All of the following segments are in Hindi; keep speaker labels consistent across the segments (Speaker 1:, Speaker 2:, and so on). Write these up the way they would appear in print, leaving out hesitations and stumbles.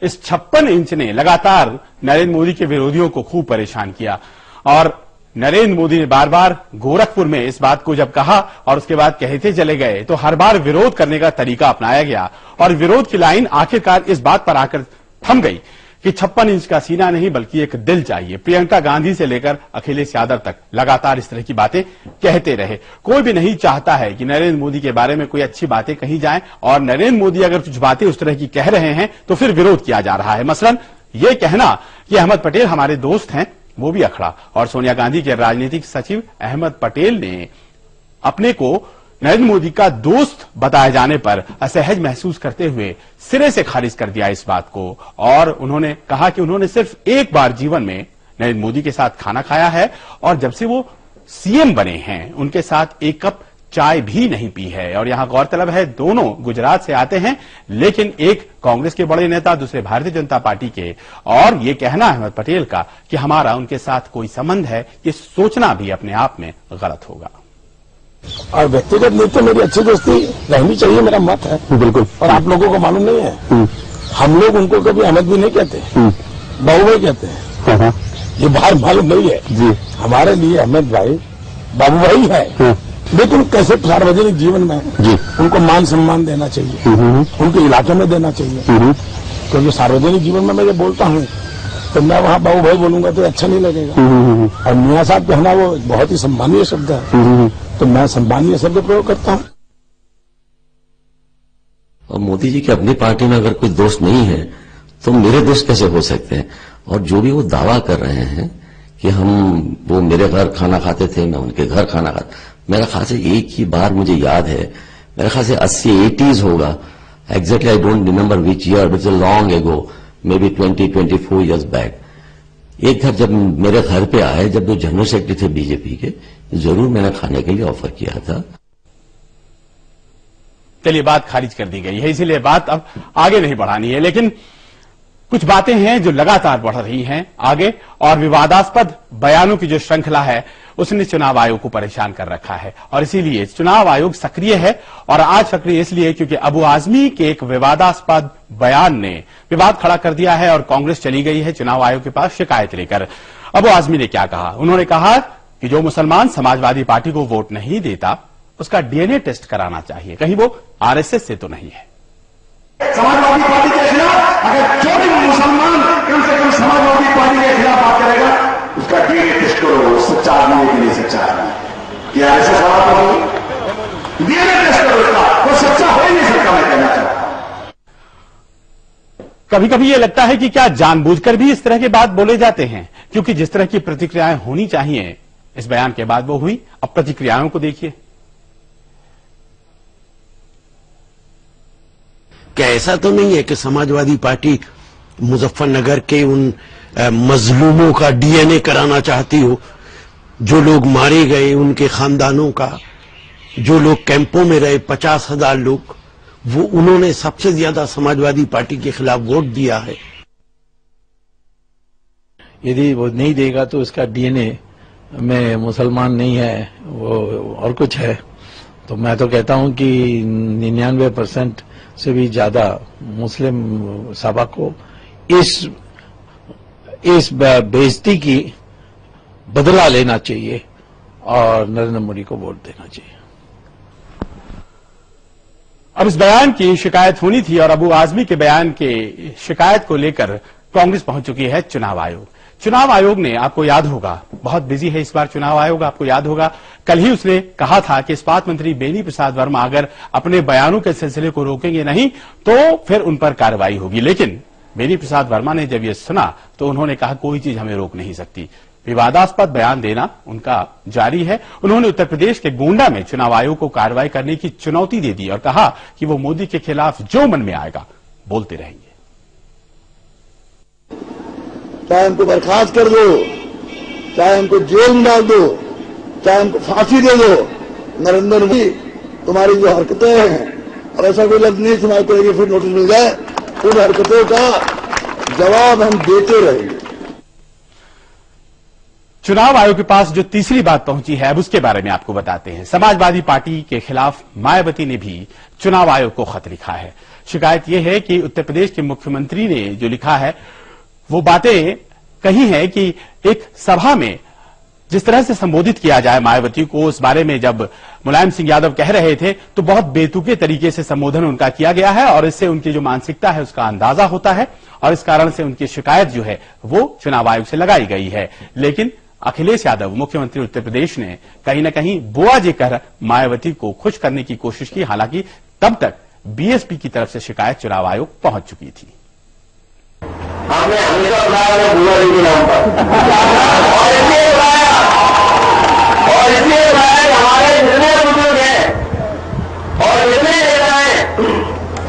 Speaker 1: इस 56 इंच ने लगातार नरेंद्र मोदी के विरोधियों को खूब परेशान किया और नरेंद्र मोदी ने बार बार गोरखपुर में इस बात को जब कहा और उसके बाद कहते चले गए तो हर बार विरोध करने का तरीका अपनाया गया और विरोध की लाइन आखिरकार इस बात पर आकर थम गई कि 56 इंच का सीना नहीं बल्कि एक दिल चाहिए। प्रियंका गांधी से लेकर अखिलेश यादव तक लगातार इस तरह की बातें कहते रहे। कोई भी नहीं चाहता है कि नरेंद्र मोदी के बारे में कोई अच्छी बातें कही जाएं और नरेंद्र मोदी अगर कुछ बातें उस तरह की कह रहे हैं तो फिर विरोध किया जा रहा है। मसलन ये कहना कि अहमद पटेल हमारे दोस्त हैं वो भी अखड़ा और सोनिया गांधी के राजनीतिक सचिव अहमद पटेल ने अपने को नरेंद्र मोदी का दोस्त बताए जाने पर असहज महसूस करते हुए सिरे से खारिज कर दिया इस बात को और उन्होंने कहा कि उन्होंने सिर्फ एक बार जीवन में नरेंद्र मोदी के साथ खाना खाया है और जब से वो सीएम बने हैं उनके साथ एक कप चाय भी नहीं पी है। और यहां गौरतलब है दोनों गुजरात से आते हैं लेकिन एक कांग्रेस के बड़े नेता दूसरे भारतीय जनता पार्टी के और ये कहना अहमद पटेल का कि हमारा उनके साथ कोई संबंध है ये सोचना भी अपने आप में गलत होगा।
Speaker 2: और व्यक्तिगत नहीं तो मेरी अच्छी दोस्ती रहनी चाहिए, मेरा मत है। बिल्कुल। और आप लोगों को मालूम नहीं है हम लोग उनको कभी अहमद भी नहीं कहते, बाबू भाई कहते हैं। ये बाहर मालूम नहीं है जी। हमारे लिए अहमद भाई बाबू भाई है लेकिन कैसे सार्वजनिक जीवन में जी उनको मान सम्मान देना चाहिए, उनके इलाके में देना चाहिए क्योंकि सार्वजनिक जीवन में मैं जब बोलता हूँ तो मैं वहाँ बाबू भाई बोलूंगा तो अच्छा नहीं लगेगा और मियाँ साहब कहना वो बहुत ही सम्मानीय शब्द है तो मैं सम्मानीय शब्द प्रयोग करता हूँ।
Speaker 3: और मोदी जी की अपनी पार्टी में अगर कोई दोस्त नहीं है तो मेरे दोस्त कैसे हो सकते हैं? और जो भी वो दावा कर रहे हैं कि वो मेरे घर खाना खाते थे मैं उनके घर खाना खाता, मेरा ख्याल से एक ही बार मुझे याद है, मेरे ख्याल से 80-80s होगा, exactly I don't remember which year but it's long ago, may be 20-24 years back. एक घर जब मेरे घर पे आए, जब वो जनरल सेक्रेटरी थे बीजेपी के, जरूर मैंने खाने के लिए ऑफर किया था।
Speaker 1: चलिए बात खारिज कर दी गई है इसीलिए बात अब आगे नहीं बढ़ानी है लेकिन कुछ बातें हैं जो लगातार बढ़ रही हैं आगे और विवादास्पद बयानों की जो श्रृंखला है उसने चुनाव आयोग को परेशान कर रखा है और इसीलिए चुनाव आयोग सक्रिय है और आज सक्रिय इसलिए क्योंकि अबू आजमी के एक विवादास्पद बयान ने विवाद खड़ा कर दिया है और कांग्रेस चली गई है चुनाव आयोग के पास शिकायत लेकर। अबू आजमी ने क्या कहा? उन्होंने कहा कि जो मुसलमान समाजवादी पार्टी को वोट नहीं देता उसका डीएनए टेस्ट कराना चाहिए, कहीं वो आरएसएस से तो नहीं है।
Speaker 4: समाजवादी पार्टी के खिलाफ अगर जो भी मुसलमान कम से कम समाजवादी पार्टी के खिलाफ बात करेगा उसका डीएनए टेस्ट करो, सच्चा आदमी के लिए सच्चा आदमी। क्या ऐसा सवाल होगी? डीएनए टेस्ट करो उसका, वो सच्चा हो ही नहीं सकता। मैं कहना चाहता हूं
Speaker 1: कभी कभी ये लगता है कि क्या जानबूझकर भी इस तरह के बात बोले जाते हैं क्योंकि जिस तरह की प्रतिक्रियाएं होनी चाहिए इस बयान के बाद वो हुई। अब प्रतिक्रियाओं को देखिए।
Speaker 5: क्या ऐसा तो नहीं है कि समाजवादी पार्टी मुजफ्फरनगर के उन मजलूमों का डीएनए कराना चाहती हो, जो लोग मारे गए उनके खानदानों का, जो लोग कैंपों में रहे 50,000 लोग, वो उन्होंने सबसे ज्यादा समाजवादी पार्टी के खिलाफ वोट दिया है।
Speaker 6: यदि वो नहीं देगा तो उसका डीएनए में मुसलमान नहीं है, वो और कुछ है। तो मैं तो कहता हूं कि 99% से भी ज्यादा मुस्लिम सभा को इस बेइज्जती की बदला लेना चाहिए और नरेंद्र मोदी को वोट देना चाहिए।
Speaker 1: अब इस बयान की शिकायत होनी थी और अबू आजमी के बयान के शिकायत को लेकर कांग्रेस पहुंच चुकी है चुनाव आयोग। चुनाव आयोग ने, आपको याद होगा, बहुत बिजी है इस बार चुनाव आयोग, आपको याद होगा कल ही उसने कहा था कि इस्पात मंत्री बेनी प्रसाद वर्मा अगर अपने बयानों के सिलसिले को रोकेंगे नहीं तो फिर उन पर कार्रवाई होगी। लेकिन बेनी प्रसाद वर्मा ने जब यह सुना तो उन्होंने कहा कोई चीज हमें रोक नहीं सकती। विवादास्पद बयान देना उनका जारी है। उन्होंने उत्तर प्रदेश के गोंडा में चुनाव आयोग को कार्रवाई करने की चुनौती दे दी और कहा कि वो मोदी के खिलाफ जो मन में आएगा बोलते रहेंगे।
Speaker 7: चाहे हमको बर्खास्त कर दो, चाहे हमको जेल में डाल दो, चाहे हमको फांसी दे दो, नरेंद्र मोदी तुम्हारी जो हरकतें हैं और ऐसा कोई लफ्ज नहीं सुनाई पड़ेगी फिर नोटिस मिल जाए, उन हरकतों का जवाब हम देते रहेंगे।
Speaker 1: चुनाव आयोग के पास जो तीसरी बात पहुंची है अब उसके बारे में आपको बताते हैं। समाजवादी पार्टी के खिलाफ मायावती ने भी चुनाव आयोग को खत लिखा है। शिकायत यह है कि उत्तर प्रदेश के मुख्यमंत्री ने जो लिखा है वो बातें कही है कि एक सभा में जिस तरह से संबोधित किया जाए मायावती को, उस बारे में जब मुलायम सिंह यादव कह रहे थे तो बहुत बेतुके तरीके से संबोधन उनका किया गया है और इससे उनकी जो मानसिकता है उसका अंदाजा होता है और इस कारण से उनकी शिकायत जो है वो चुनाव आयोग से लगाई गई है। लेकिन अखिलेश यादव मुख्यमंत्री उत्तर प्रदेश ने कहीं न कहीं बुआजी कर मायावती को खुश करने की कोशिश की। हालांकि तब तक बीएसपी की तरफ से शिकायत चुनाव आयोग पहुंच चुकी थी।
Speaker 8: हमने हमेशा बुलाया बुआ जी के नाम पर और इसलिए बुलाया कि हमारे जितने बुजुर्ग हैं और जितने नेता हैं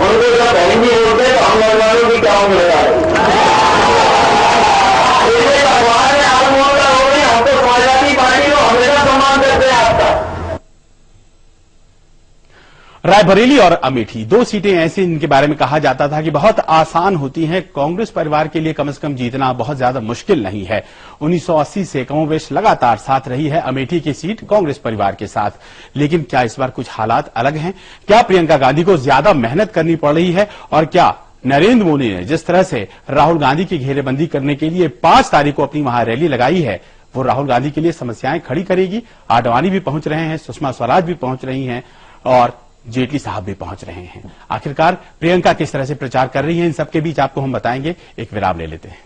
Speaker 8: उनको जब बहन जी बोलते तो हम नौजवानों की क्या उम्र है। इसलिए भगवान ने आप लोगों का हो गई, हम तो समाजवादी पार्टी को हमेशा सम्मान करते हैं आपका।
Speaker 1: रायबरेली और अमेठी दो सीटें ऐसी इनके बारे में कहा जाता था कि बहुत आसान होती हैं, कांग्रेस परिवार के लिए कम से कम जीतना बहुत ज्यादा मुश्किल नहीं है। 1980 से कमोबेश लगातार साथ रही है अमेठी की सीट कांग्रेस परिवार के साथ। लेकिन क्या इस बार कुछ हालात अलग हैं? क्या प्रियंका गांधी को ज्यादा मेहनत करनी पड़ रही है? और क्या नरेंद्र मोदी ने जिस तरह से राहुल गांधी की घेरेबंदी करने के लिए 5 तारीख को अपनी वहां रैली लगाई है वो राहुल गांधी के लिए समस्याएं खड़ी करेगी? आडवाणी भी पहुंच रहे हैं, सुषमा स्वराज भी पहुंच रही हैं और जेटली साहब भी पहुंच रहे हैं। आखिरकार प्रियंका किस तरह से प्रचार कर रही है, इन सबके बीच आपको हम बताएंगे। एक विराम ले लेते हैं।